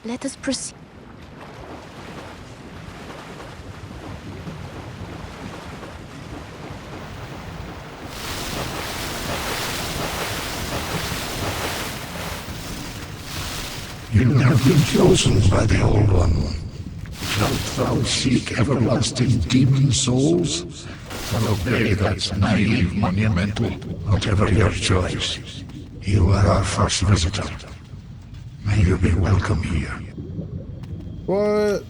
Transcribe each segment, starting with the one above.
Let us proceed. You have been chosen by the Old One. Shalt thou seek everlasting demon souls, or obey that naive monumental? Whatever your choice, you are our first visitor. May you be welcome here. What?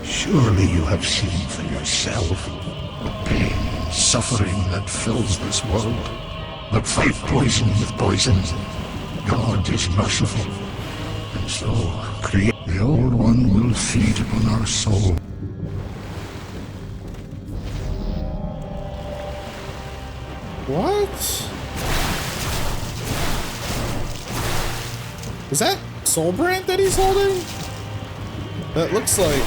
Surely you have seen for yourself the pain, suffering that fills this world. But fight poison with poison. God is merciful, and so create. The Old One will feed upon our soul. What? Is that Soul Brand that he's holding? That looks like...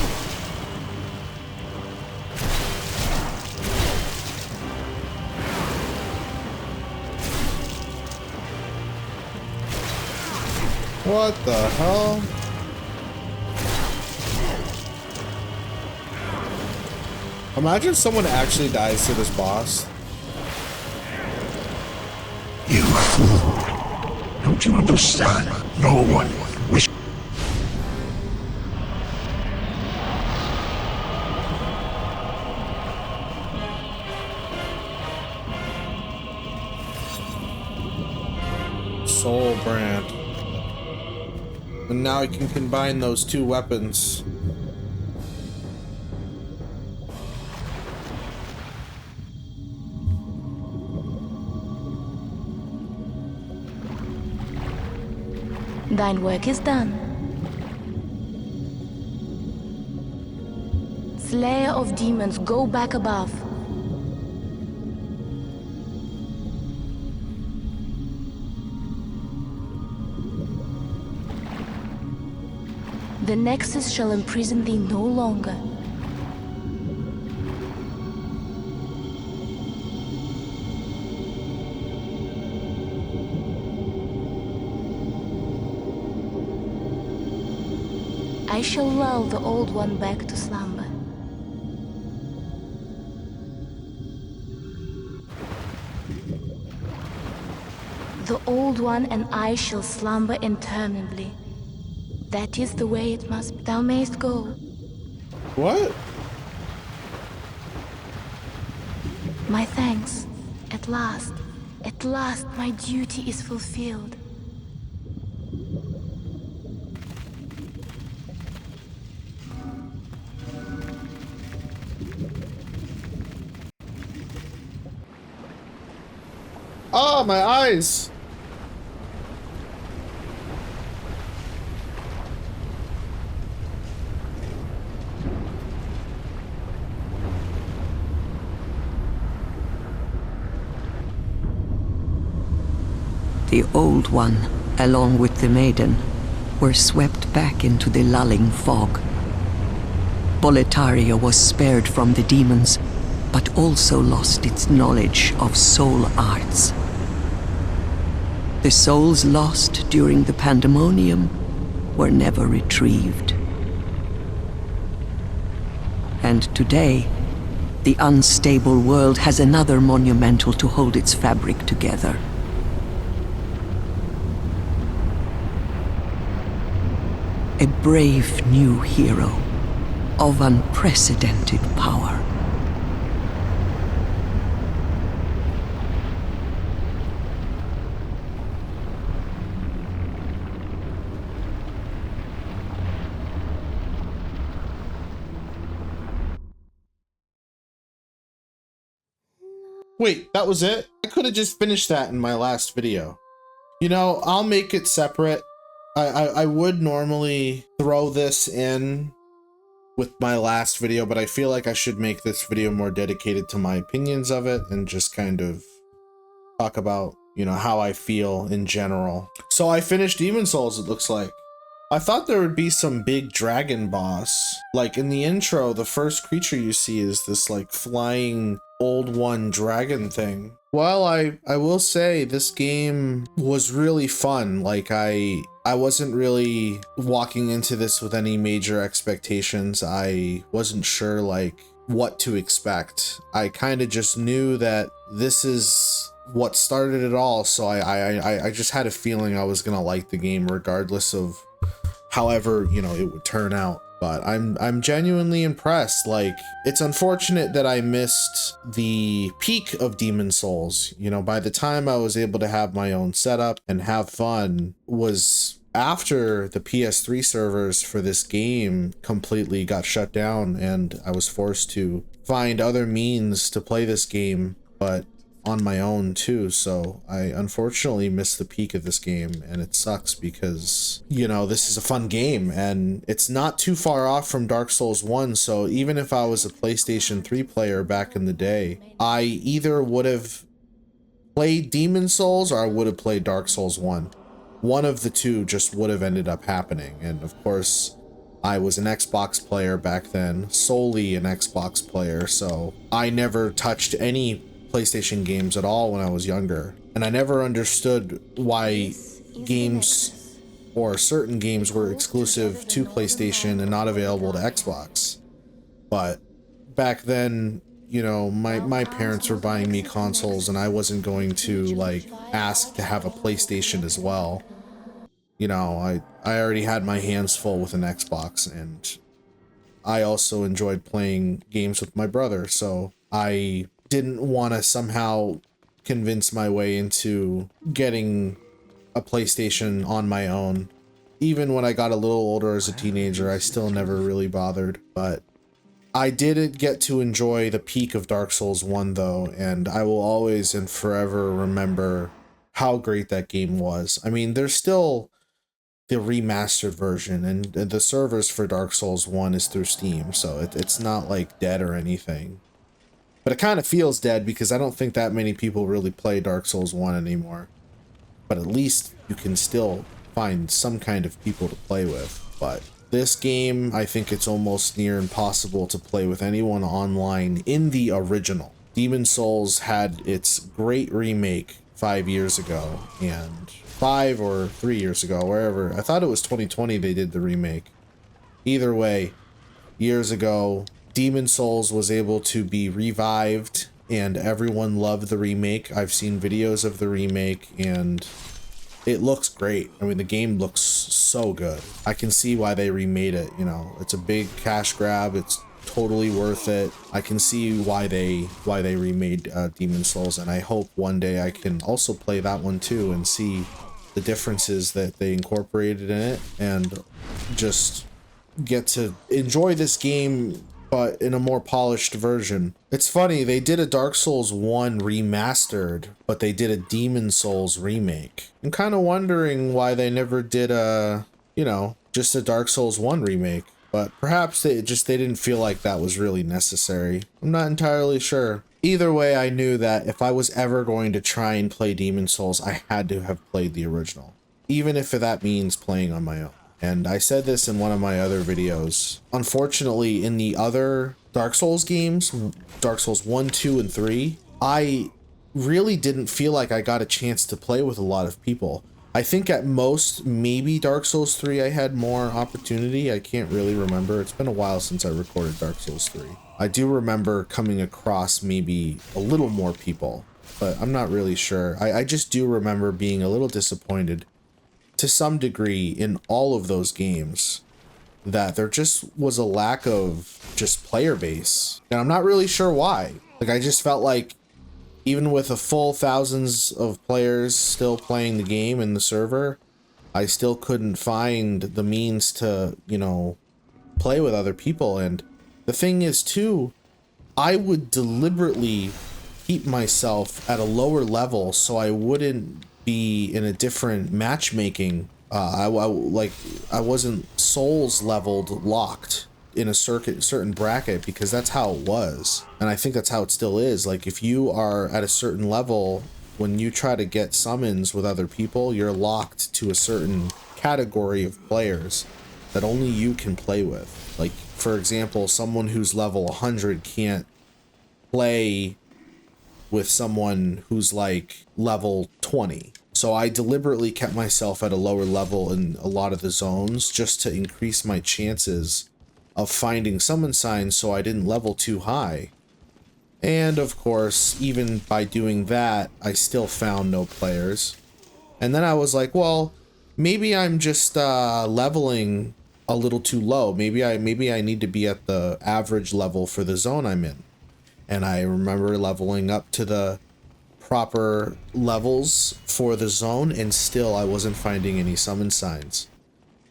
What the hell? Imagine someone actually dies to this boss. You fool! Don't you understand? No one wishes. Soul Brand. And now I can combine those two weapons. Thine work is done. Slayer of demons, go back above. The Nexus shall imprison thee no longer. I shall lull the Old One back to slumber. The Old One and I shall slumber interminably. That is the way it must be. Thou mayst go. What? My thanks. At last, my duty is fulfilled. Oh, my eyes! The Old One, along with the Maiden, were swept back into the lulling fog. Boletaria was spared from the demons, but also lost its knowledge of soul arts. The souls lost during the pandemonium were never retrieved. And today, the unstable world has another monumental to hold its fabric together. A brave new hero of unprecedented power. Wait, that was it? I could have just finished that in my last video. You know, I'll make it separate. I would normally throw this in with my last video, but I feel like I should make this video more dedicated to my opinions of it and just kind of talk about, you know, how I feel in general. So I finished Demon Souls, it looks like. I thought there would be some big dragon boss. Like in the intro, the first creature you see is this like flying Old One dragon thing. Well, I will say this game was really fun. Like I I wasn't really walking into this with any major expectations. I wasn't sure like what to expect. I kind of just knew that this is what started it all, so I just had a feeling I was gonna like the game regardless of however, you know, it would turn out. But I'm genuinely impressed. Like, it's unfortunate that I missed the peak of Demon's Souls. You know, by the time I was able to have my own setup and have fun was after the PS3 servers for this game completely got shut down, and I was forced to find other means to play this game, but on my own too. So I unfortunately missed the peak of this game, and it sucks because, you know, this is a fun game and it's not too far off from Dark Souls 1. So even if I was a PlayStation 3 player back in the day, I either would have played Demon's Souls or I would have played Dark Souls 1. One of the two just would have ended up happening. And of course, I was an Xbox player back then, solely an Xbox player, so I never touched any PlayStation games at all when I was younger, and I never understood why games or certain games were exclusive to PlayStation and not available to Xbox. But back then, you know, my parents were buying me consoles, and I wasn't going to like ask to have a PlayStation as well. You know, I already had my hands full with an Xbox, and I also enjoyed playing games with my brother, so I didn't want to somehow convince my way into getting a PlayStation on my own. Even when I got a little older as a teenager, I still never really bothered. But I did get to enjoy the peak of Dark Souls 1 though, and I will always and forever remember how great that game was. I mean, there's still the remastered version, and the servers for Dark Souls 1 is through Steam, so it's not like dead or anything. But it kind of feels dead because I don't think that many people really play Dark Souls 1 anymore. But at least you can still find some kind of people to play with. But this game, I think it's almost near impossible to play with anyone online in the original. Demon's Souls had its great remake 5 years ago, and 5 or 3 years ago, wherever. I thought it was 2020 they did the remake. Either way, years ago, Demon's Souls was able to be revived, and everyone loved the remake. I've seen videos of the remake, and it looks great. I mean, the game looks so good. I can see why they remade it, you know. It's a big cash grab. It's totally worth it. I can see why they remade Demon's Souls, and I hope one day I can also play that one too and see the differences that they incorporated in it, and just get to enjoy this game but in a more polished version. It's funny, they did a Dark Souls 1 remastered, but they did a Demon's Souls remake. I'm kind of wondering why they never did a, you know, just a Dark Souls 1 remake. But perhaps they didn't feel like that was really necessary. I'm not entirely sure. Either way, I knew that if I was ever going to try and play Demon's Souls, I had to have played the original, even if that means playing on my own. And I said this in one of my other videos. Unfortunately, in the other Dark Souls games, Dark Souls 1, 2, and 3, I really didn't feel like I got a chance to play with a lot of people. I think at most, maybe Dark Souls 3, I had more opportunity. I can't really remember. It's been a while since I recorded Dark Souls 3. I do remember coming across maybe a little more people, but I'm not really sure. I just do remember being a little disappointed to some degree in all of those games that there just was a lack of just player base. And I'm not really sure why. Like, I just felt like even with a full thousands of players still playing the game in the server, I still couldn't find the means to, you know, play with other people. And the thing is too, I would deliberately keep myself at a lower level so I wouldn't be in a different matchmaking. I wasn't souls leveled locked in a certain bracket, because that's how it was, and I think that's how it still is. Like, if you are at a certain level, when you try to get summons with other people, you're locked to a certain category of players that only you can play with. Like, for example, someone who's level 100 can't play with someone who's like level 20. So I deliberately kept myself at a lower level in a lot of the zones just to increase my chances of finding summon signs so I didn't level too high. And of course, even by doing that, I still found no players. And then I was like, well, maybe I'm just leveling a little too low. Maybe I need to be at the average level for the zone I'm in. And I remember leveling up to the proper levels for the zone, and still I wasn't finding any summon signs.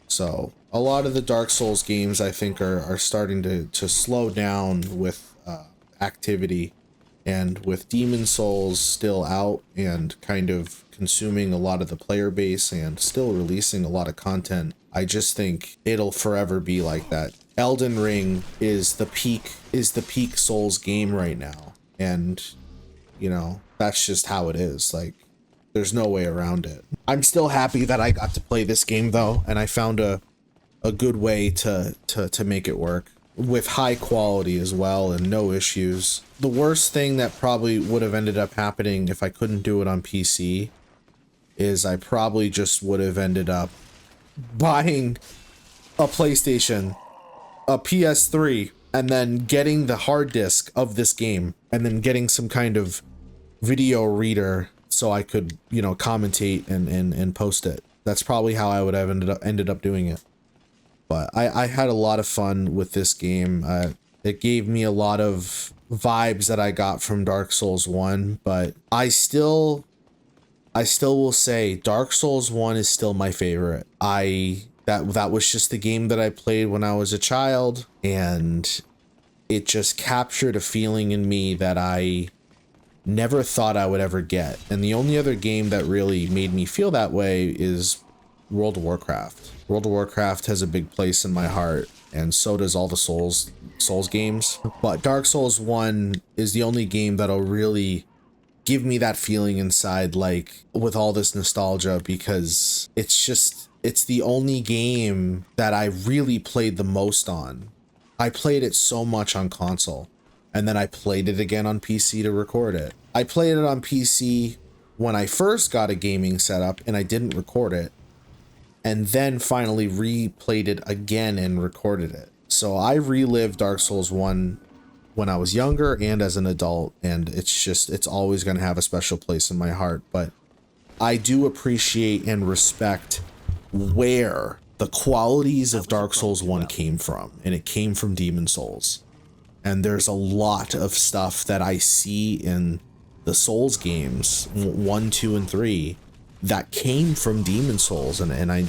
So a lot of the Dark Souls games I think are starting to slow down with activity, and with Demon Souls still out and kind of consuming a lot of the player base and still releasing a lot of content, I just think it'll forever be like that. Elden Ring is the peak Souls game right now, and you know, that's just how it is. Like, there's no way around it. I'm still happy that I got to play this game though, and I found a good way to make it work with high quality as well and no issues. The worst thing that probably would have ended up happening if I couldn't do it on PC is I probably just would have ended up buying a PlayStation, a PS3, and then getting the hard disk of this game, and then getting some kind of video reader so I could, you know, commentate and post it. That's probably how I would have ended up doing it. But I had a lot of fun with this game. It gave me a lot of vibes that I got from Dark Souls 1, but I still will say Dark Souls 1 is still my favorite. That was just the game that I played when I was a child, and it just captured a feeling in me that I never thought I would ever get. And the only other game that really made me feel that way is World of Warcraft. World of Warcraft has a big place in my heart, and so does all the Souls games. But Dark Souls 1 is the only game that'll really give me that feeling inside, like with all this nostalgia, because it's the only game that I really played the most on. I played it so much on console, and then I played it again on PC to record it. I played it on PC when I first got a gaming setup and I didn't record it, and then finally replayed it again and recorded it. So I relived Dark Souls 1 when I was younger and as an adult, and it's always going to have a special place in my heart. But I do appreciate and respect where the qualities of Dark Souls 1 came from, and it came from Demon Souls. And there's a lot of stuff that I see in the Souls games, 1, 2, and 3, that came from Demon Souls, and I'm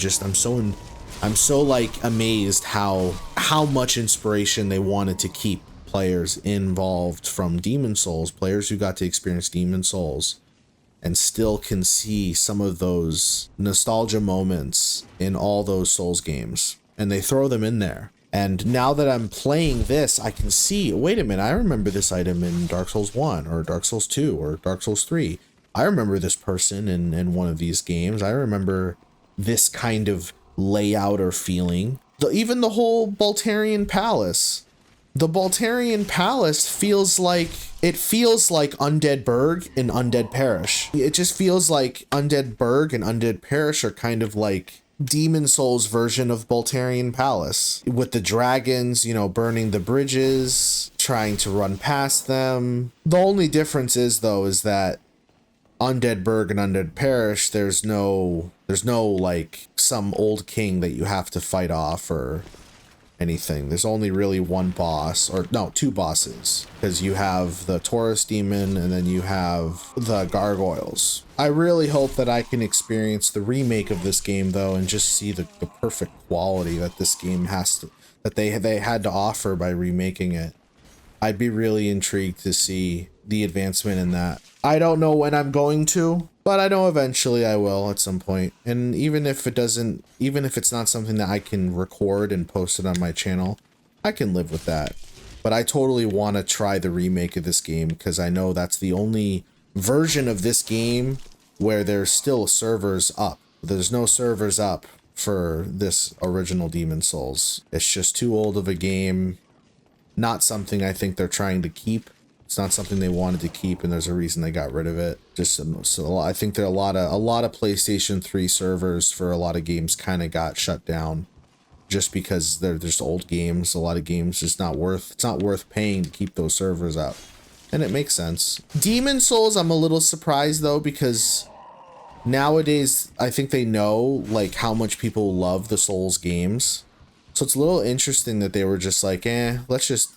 so like amazed how much inspiration they wanted to keep players involved from Demon Souls, players who got to experience Demon Souls, and still can see some of those nostalgia moments in all those Souls games, and they throw them in there. And now that I'm playing this, I can see, wait a minute, I remember this item in Dark Souls 1 or Dark Souls 2 or Dark Souls 3. I remember this person in one of these games. I remember this kind of layout or feeling. Even the whole Boletaria Palace. The Boletaria Palace feels like Undead Burg and Undead Parish. It just feels like Undead Burg and Undead Parish are kind of like Demon Souls version of Boletaria Palace, with the dragons, you know, burning the bridges, trying to run past them. The only difference is that Undead Burg and Undead Parish, there's no like some old king that you have to fight off or anything. There's only really one boss, or no, two bosses, because you have the Taurus demon and then you have the gargoyles. I really hope that I can experience the remake of this game though, and just see the perfect quality that this game that they had to offer by remaking it. I'd be really intrigued to see the advancement in that. I don't know when I'm going to, but I know eventually I will at some point. And even if it's not something that I can record and post it on my channel, I can live with that. But I totally want to try the remake of this game, because I know that's the only version of this game where there's still servers up. There's no servers up for this original Demon Souls. It's just too old of a game. Not something I think they're trying to keep. It's not something they wanted to keep, and there's a reason they got rid of it. Just so I think there are a lot of PlayStation 3 servers for a lot of games kind of got shut down, just because they're just old games. A lot of games it's not worth paying to keep those servers up, and it makes sense. Demon Souls, I'm a little surprised though, because nowadays I think they know like how much people love the Souls games, so it's a little interesting that they were just like, let's just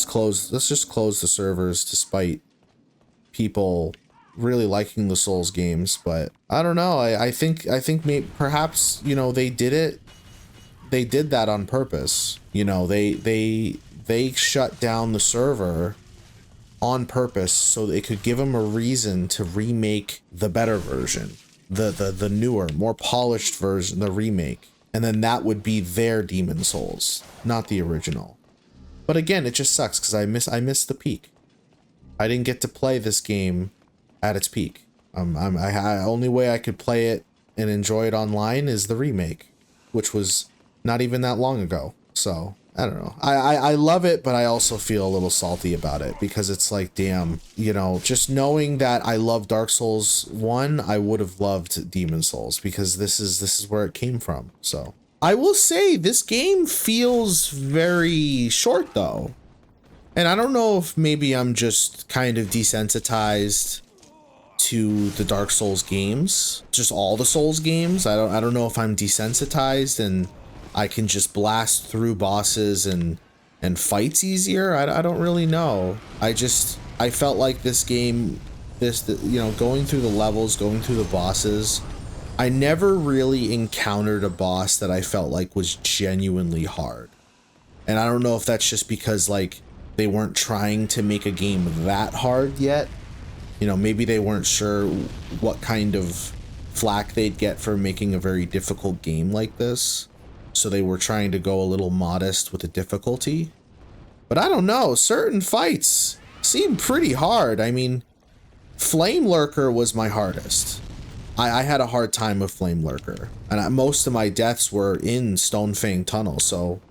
close the servers despite people really liking the Souls games. But I don't know. I think maybe perhaps, you know, they did that on purpose. You know, they shut down the server on purpose so they could give them a reason to remake the better version, the newer, more polished version, the remake, and then that would be their Demon Souls, not the original. But again, it just sucks because I miss the peak. I didn't get to play this game at its peak. Only way I could play it and enjoy it online is the remake, which was not even that long ago. So I don't know. I love it, but I also feel a little salty about it because it's like, damn, you know, just knowing that I love Dark Souls 1, I would have loved Demon Souls because this is where it came from. So I will say this game feels very short though. And I don't know if maybe I'm just kind of desensitized to the Dark Souls games, just all the Souls games. I don't know if I'm desensitized and I can just blast through bosses and fights easier. I don't really know. I felt like this game, you know, going through the levels, going through the bosses, I never really encountered a boss that I felt like was genuinely hard. And I don't know if that's just because like they weren't trying to make a game that hard yet. You know, maybe they weren't sure what kind of flack they'd get for making a very difficult game like this. So they were trying to go a little modest with the difficulty. But I don't know, certain fights seem pretty hard. I mean, Flame Lurker was my hardest. I had a hard time with Flame Lurker, and most of my deaths were in Stonefang Tunnel, so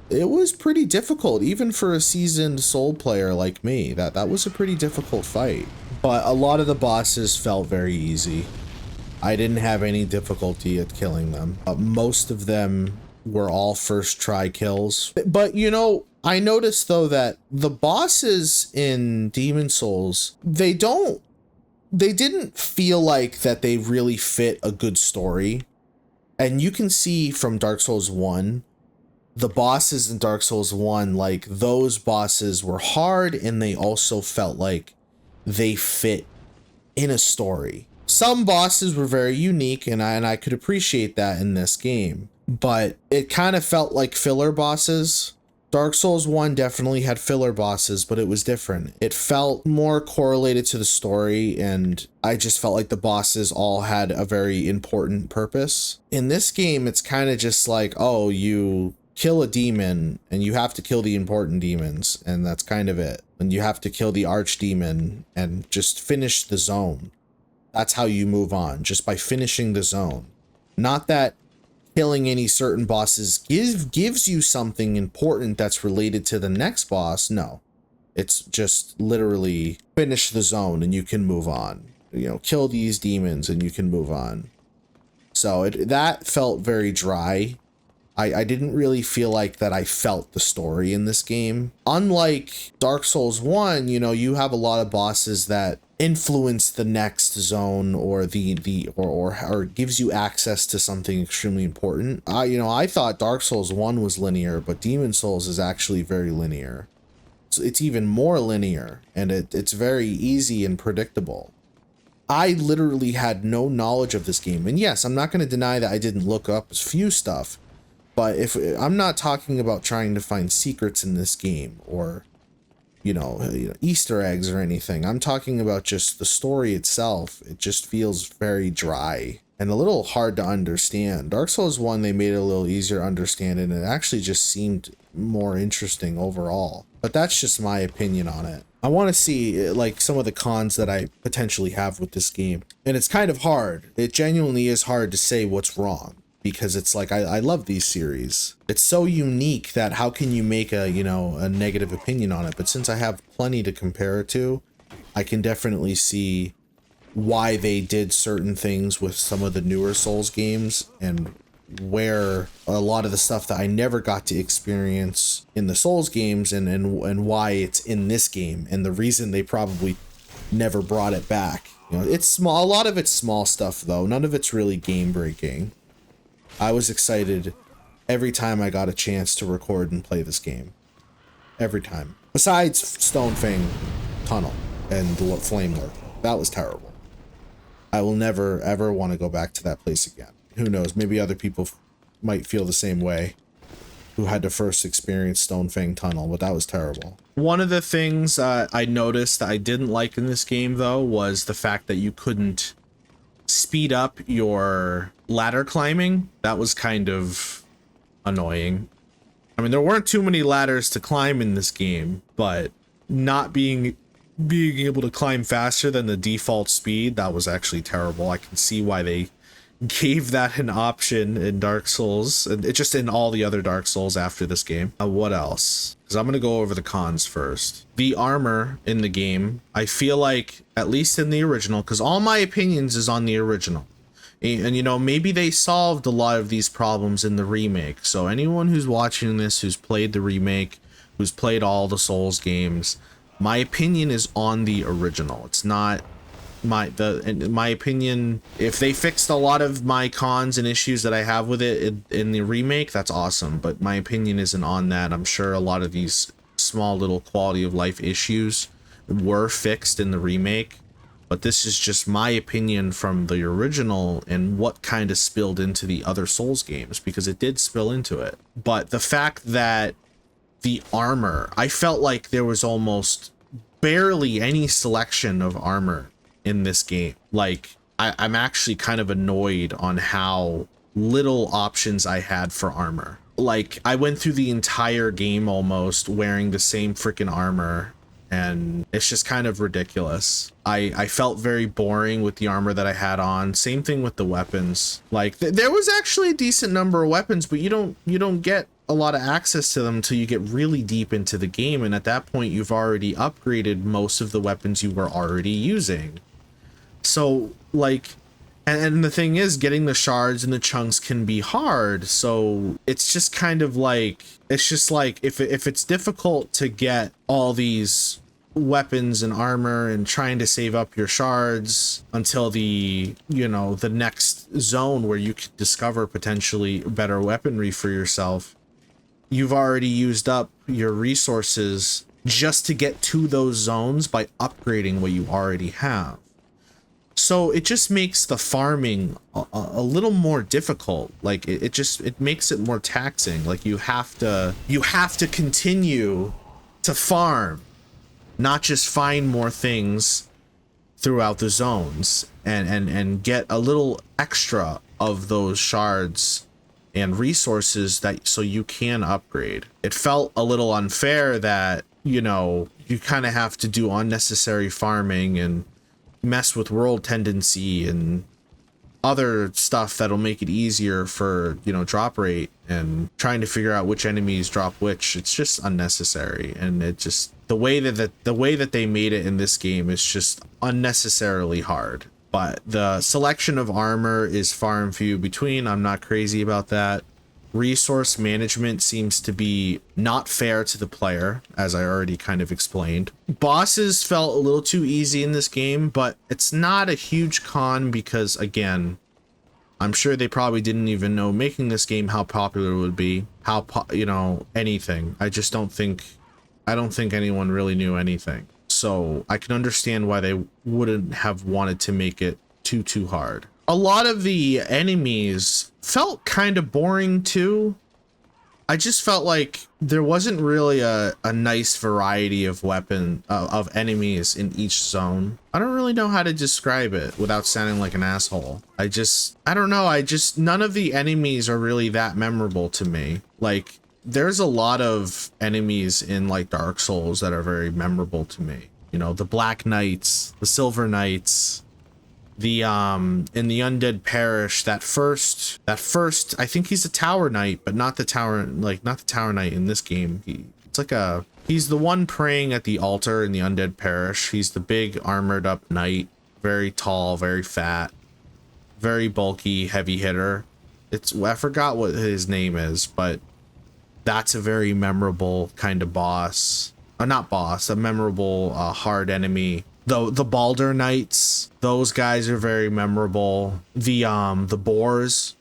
it was pretty difficult, even for a seasoned Soul player like me. That was a pretty difficult fight. But a lot of the bosses felt very easy. I didn't have any difficulty at killing them. Most of them were all first try kills. But you know, I noticed though that the bosses in Demon Souls, they didn't feel like that they really fit a good story. And you can see from Dark Souls 1, the bosses in Dark Souls 1, like those bosses were hard and they also felt like they fit in a story. Some bosses were very unique and I could appreciate that in this game, but it kind of felt like filler bosses. Dark Souls 1 definitely had filler bosses, but it was different. It felt more correlated to the story, and I just felt like the bosses all had a very important purpose. In this game, it's kind of just like, oh, you kill a demon, and you have to kill the important demons, and that's kind of it. And you have to kill the archdemon and just finish the zone. That's how you move on, just by finishing the zone. Not that killing any certain bosses gives you something important that's related to the next boss. No, it's just literally finish the zone and you can move on. You know, kill these demons and you can move on. So that felt very dry. I didn't really feel like that I felt the story in this game. Unlike Dark Souls 1, you know, you have a lot of bosses that influence the next zone or or gives you access to something extremely important. I thought Dark Souls 1 was linear, but Demon Souls is actually very linear. So it's even more linear, and it's very easy and predictable. I literally had no knowledge of this game, and yes, I'm not going to deny that I didn't look up a few stuff, but if I'm not talking about trying to find secrets in this game or you know, Easter eggs or anything. I'm talking about just the story itself. It just feels very dry and a little hard to understand. Dark Souls 1, they made it a little easier to understand, and it actually just seemed more interesting overall. But that's just my opinion on it. I want to see like some of the cons that I potentially have with this game. And it's kind of hard. It genuinely is hard to say what's wrong. because it's like, I love these series. It's so unique that how can you make a, you know, a negative opinion on it? But since I have plenty to compare it to, I can definitely see why they did certain things with some of the newer Souls games, and where a lot of the stuff that I never got to experience in the Souls games, and why it's in this game, and the reason they probably never brought it back. You know, it's small. A lot of it's small stuff though. None of it's really game breaking. I was excited every time I got a chance to record and play this game. Every time. Besides Stonefang Tunnel and the Flame Lurk. That was terrible. I will never ever want to go back to that place again. Who knows? Maybe other people might feel the same way who had to first experience Stonefang Tunnel, but that was terrible. One of the things I noticed that I didn't like in this game though was the fact that you couldn't speed up your ladder climbing. That was kind of annoying. I mean, there weren't too many ladders to climb in this game, but not being able to climb faster than the default speed, that was actually terrible. I can see why they gave that an option in Dark Souls, and it's just in all the other Dark Souls after this game. What else? Because I'm going to go over the cons first. The armor in the game, I feel like, at least in the original, because all my opinions is on the original. And, you know, maybe they solved a lot of these problems in the remake. So anyone who's watching this, who's played the remake, who's played all the Souls games, my opinion is on the original. It's not in my opinion. If they fixed a lot of my cons and issues that I have with it in the remake, that's awesome. But my opinion isn't on that. I'm sure a lot of these small little quality of life issues were fixed in the remake. But this is just my opinion from the original and what kind of spilled into the other Souls games, because it did spill into it. But the fact that the armor, I felt like there was almost barely any selection of armor in this game. Like, I'm actually kind of annoyed on how little options I had for armor. Like, I went through the entire game almost wearing the same freaking armor, and it's just kind of ridiculous. I felt very boring with the armor that I had on. Same thing with the weapons. Like, there was actually a decent number of weapons, but you don't get a lot of access to them until you get really deep into the game, and at that point you've already upgraded most of the weapons you were already using. So, like, and the thing is, getting the shards and the chunks can be hard. So it's just kind of like, it's just like, if it's difficult to get all these weapons and armor and trying to save up your shards until the, you know, the next zone where you could discover potentially better weaponry for yourself, you've already used up your resources just to get to those zones by upgrading what you already have. So it just makes the farming a little more difficult. Like, it makes it more taxing. Like, you have to continue to farm, not just find more things throughout the zones and get a little extra of those shards and resources that so you can upgrade. It felt a little unfair that, you know, you kind of have to do unnecessary farming and mess with world tendency and other stuff that'll make it easier for, you know, drop rate and trying to figure out which enemies drop which. It's just unnecessary, and it just, the way that they made it in this game is just unnecessarily hard. But the selection of armor is far and few between. I'm not crazy about that. Resource management seems to be not fair to the player, as I already kind of explained. Bosses felt a little too easy in this game, but it's not a huge con because, again, I'm sure they probably didn't even know making this game how popular it would be, you know, anything. I don't think anyone really knew anything. So I can understand why they wouldn't have wanted to make it too hard. A lot of the enemies felt kind of boring too. I just felt like there wasn't really a nice variety of of enemies in each zone. I don't really know how to describe it without sounding like an asshole. I don't know. None of the enemies are really that memorable to me. Like, there's a lot of enemies in like Dark Souls that are very memorable to me. You know, the Black Knights, the Silver Knights, The in the Undead Parish, that first I think he's a Tower Knight, but not the Tower, like not the Tower Knight in this game. It's like a, he's the one praying at the altar in the Undead Parish. He's the big armored up knight, very tall, very fat, very bulky, heavy hitter. It's, I forgot what his name is, but that's a very memorable kind of boss. Not boss, a memorable hard enemy. The Balder Knights, those guys are very memorable. The boars,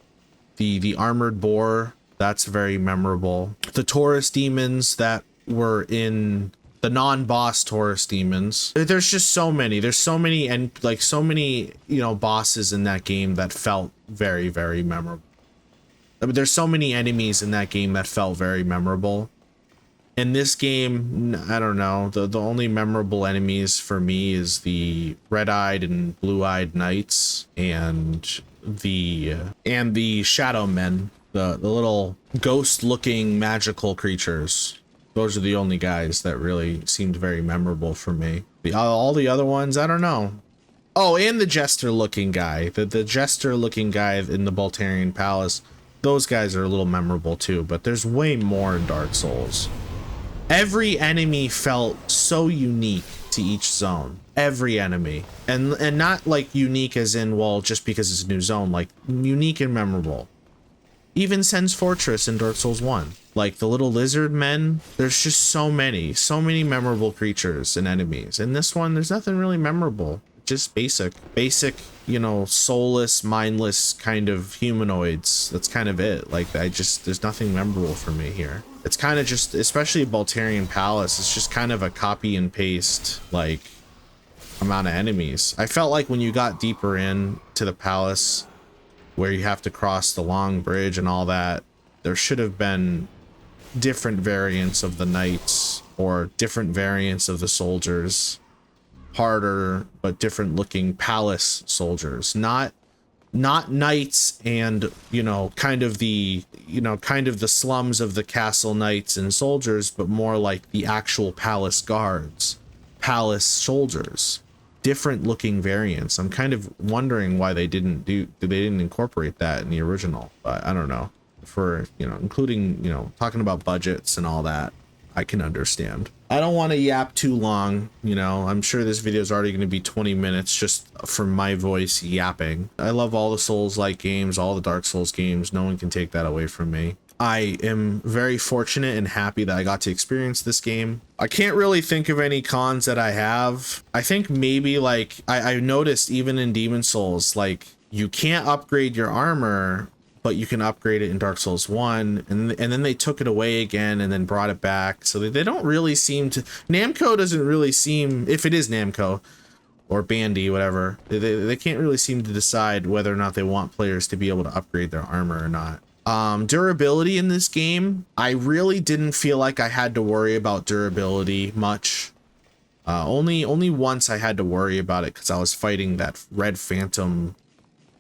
the armored boar, that's very memorable. The Taurus demons that were in the non-boss Taurus demons. There's just so many. There's so many, and like so many, you know, bosses in that game that felt very, very memorable. I mean, there's so many enemies in that game that felt very memorable. In this game, I don't know, the only memorable enemies for me is the red-eyed and blue-eyed knights and the shadow men, the little ghost-looking magical creatures. Those are the only guys that really seemed very memorable for me. All the other ones, I don't know. Oh, and the jester-looking guy, the jester-looking guy in the Boletaria Palace. Those guys are a little memorable too, but there's way more in Dark Souls. Every enemy felt so unique to each zone. Every enemy. And not like unique as in, well, just because it's a new zone, like unique and memorable. Even Sen's Fortress in Dark Souls 1. Like the little lizard men, there's just so many memorable creatures and enemies. In this one, there's nothing really memorable. Just basic, you know, soulless, mindless kind of humanoids. That's kind of it. Like, there's nothing memorable for me here. It's kind of just, especially Boletaria Palace, it's just kind of a copy and paste, like, amount of enemies. I felt like when you got deeper in to the palace, where you have to cross the long bridge and all that, there should have been different variants of the knights, or different variants of the soldiers. Harder but different looking palace soldiers, not knights and, you know, kind of the slums of the castle knights and soldiers, but more like the actual palace guards, palace soldiers. Different looking variants. I'm kind of wondering why they didn't incorporate that in the original, but I don't know. For, you know, including, you know, talking about budgets and all that, I can understand. I don't want to yap too long, you know. I'm sure this video is already going to be 20 minutes just from my voice yapping. I love all the Souls-like games, all the Dark Souls games. No one can take that away from me. I am very fortunate and happy that I got to experience this game. I can't really think of any cons that I have. I think maybe, like, I noticed even in Demon Souls, like, you can't upgrade your armor, but you can upgrade it in Dark Souls 1, and then they took it away again and then brought it back. So they don't really seem to... Namco doesn't really seem... If it is Namco, or Bandy, whatever, they can't really seem to decide whether or not they want players to be able to upgrade their armor or not. Durability in this game, I really didn't feel like I had to worry about durability much. Only once I had to worry about it because I was fighting that Red Phantom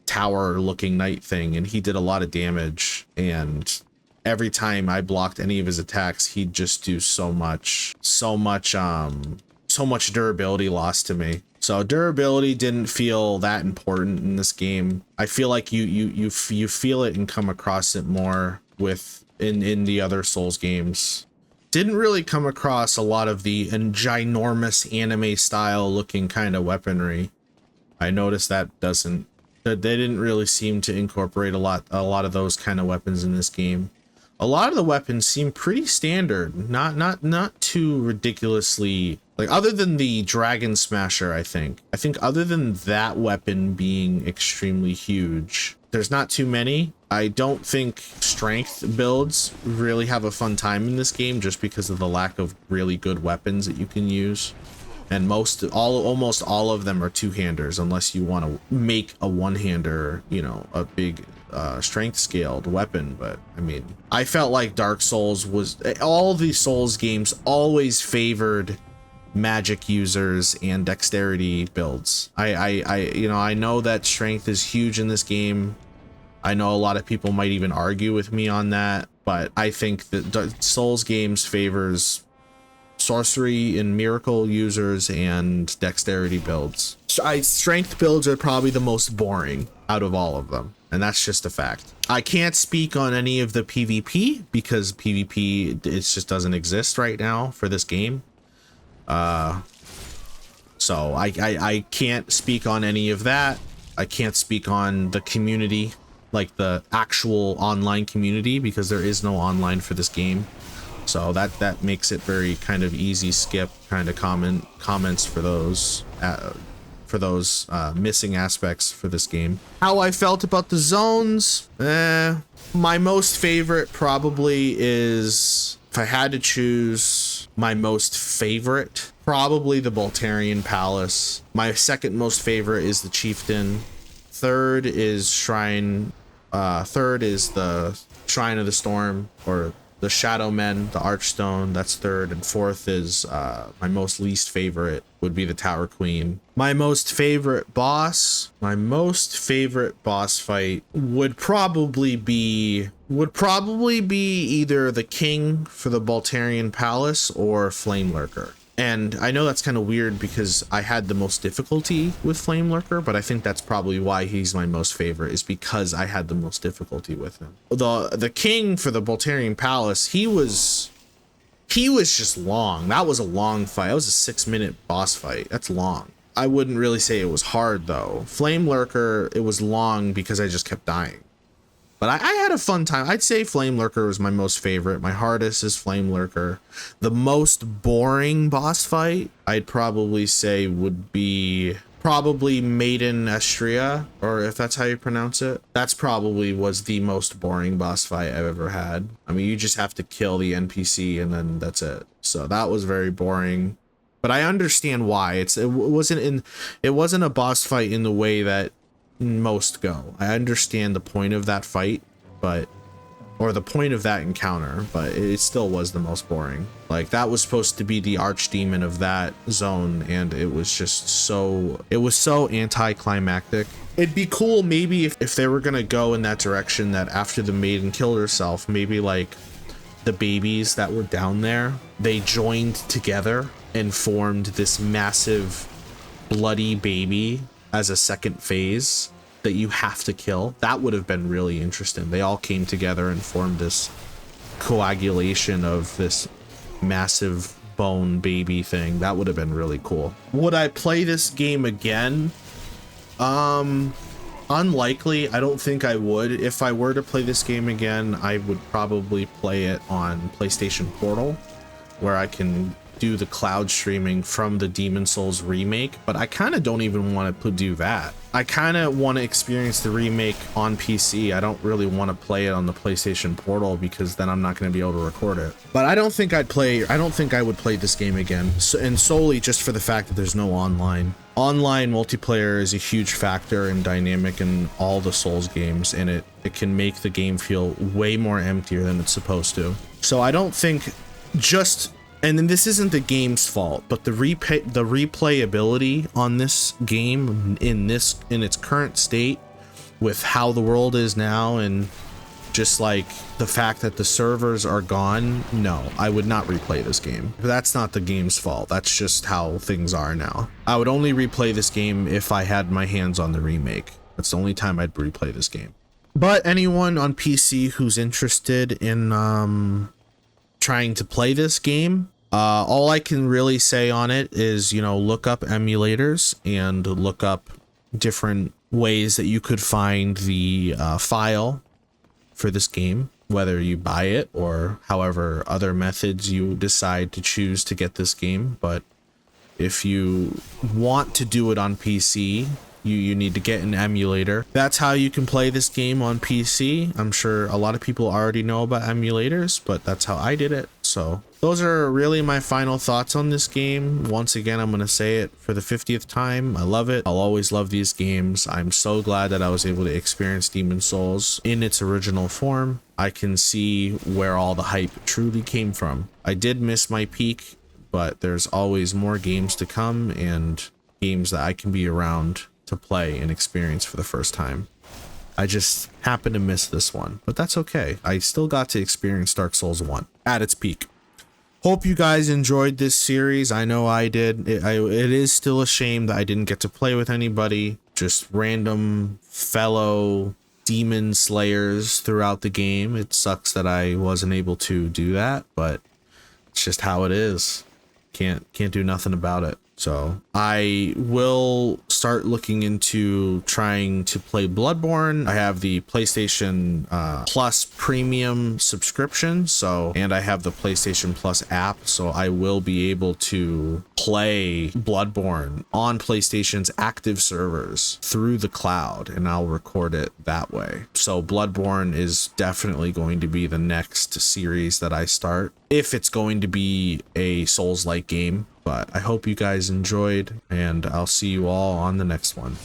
tower looking knight thing, and he did a lot of damage, and every time I blocked any of his attacks, he'd just do so much durability loss to me. So durability didn't feel that important in this game. I feel like you feel it and come across it more in the other Souls games. Didn't really come across a lot of the ginormous anime style looking kind of weaponry. I noticed that they didn't really seem to incorporate a lot of those kind of weapons in this game. A lot of the weapons seem pretty standard, not too ridiculously, like, other than the Dragon Smasher. I think other than that weapon being extremely huge, there's not too many. I don't think strength builds really have a fun time in this game just because of the lack of really good weapons that you can use. And almost all of them are two-handers, unless you want to make a one-hander, you know, a big strength scaled weapon. But I mean, I felt like Dark Souls all the Souls games always favored magic users and dexterity builds. I know that strength is huge in this game. I know a lot of people might even argue with me on that, but I think that Souls games favors sorcery and miracle users and dexterity builds. Strength builds are probably the most boring out of all of them, and that's just a fact. I can't speak on any of the PvP because PvP, it just doesn't exist right now for this game. So I can't speak on any of that. I can't speak on the community, like the actual online community, because there is no online for this game. So that makes it very kind of easy skip kind of comments for those missing aspects for this game. How I felt about the zones, my most favorite probably is, if I had to choose my most favorite, probably the Boletaria Palace. My second most favorite is the Chieftain. Third is the Shrine of the Storm, or the Shadow Men, the Archstone. That's third. And fourth is my most least favorite would be the Tower Queen. My most favorite boss fight would probably be either the King for the Boletaria Palace or Flame Lurker. And I know that's kind of weird because I had the most difficulty with Flame Lurker, but I think that's probably why he's my most favorite, is because I had the most difficulty with him. The King for the Boletaria Palace, he was just long. That was a long fight. That was a 6-minute boss fight. That's long. I wouldn't really say it was hard though. Flame Lurker, it was long because I just kept dying. But I had a fun time. I'd say Flame Lurker was my most favorite. My hardest is Flame Lurker. The most boring boss fight, I'd probably say would be Maiden Estria, or if that's how you pronounce it. That's probably was the most boring boss fight I've ever had. I mean, you just have to kill the NPC and then that's it. So that was very boring. But I understand why. It wasn't a boss fight in the way that most go. I understand the point of that fight, or the point of that encounter, but it still was the most boring. Like, that was supposed to be the archdemon of that zone, and it was just so anticlimactic. It'd be cool maybe if they were gonna go in that direction, that after the maiden killed herself, maybe like the babies that were down there, they joined together and formed this massive bloody baby as a second phase that you have to kill. That would have been really interesting. They all came together and formed this coagulation of this massive bone baby thing. That would have been really cool. Would I play this game again? Unlikely. I don't think I would. If I were to play this game again, I would probably play it on PlayStation Portal, where I can do the cloud streaming from the Demon Souls remake, but I kind of don't even want to do that. I kind of want to experience the remake on PC. I don't really want to play it on the PlayStation Portal because then I'm not going to be able to record it. But I don't think I would play this game again, and solely just for the fact that there's no online. Online multiplayer is a huge factor and dynamic in all the Souls games, and it can make the game feel way more emptier than it's supposed to. So I don't think and then this isn't the game's fault, but the replayability on this game in its current state, with how the world is now, and just like the fact that the servers are gone, no, I would not replay this game. That's not the game's fault. That's just how things are now. I would only replay this game if I had my hands on the remake. That's the only time I'd replay this game. But anyone on PC who's interested in trying to play this game, all I can really say on it is, look up emulators and look up different ways that you could find the file for this game, whether you buy it or however other methods you decide to choose to get this game. But if you want to do it on PC, you need to get an emulator. That's how you can play this game on PC. I'm sure a lot of people already know about emulators, but that's how I did it. So those are really my final thoughts on this game. Once again, I'm going to say it for the 50th time. I love it. I'll always love these games. I'm so glad that I was able to experience Demon Souls in its original form. I can see where all the hype truly came from. I did miss my peak, but there's always more games to come and games that I can be around to play and experience for the first time. I just happened to miss this one, but that's okay. I still got to experience Dark Souls 1 at its peak. Hope you guys enjoyed this series. I know I did. It is still a shame that I didn't get to play with anybody. Just random fellow demon slayers throughout the game. It sucks that I wasn't able to do that, but it's just how it is. Can't do nothing about it. So I will start looking into trying to play Bloodborne. I have the PlayStation Plus premium subscription, and I have the PlayStation Plus app, so I will be able to play Bloodborne on PlayStation's active servers through the cloud, and I'll record it that way. So Bloodborne is definitely going to be the next series that I start, if it's going to be a Souls-like game. But I hope you guys enjoyed, and I'll see you all on the next one.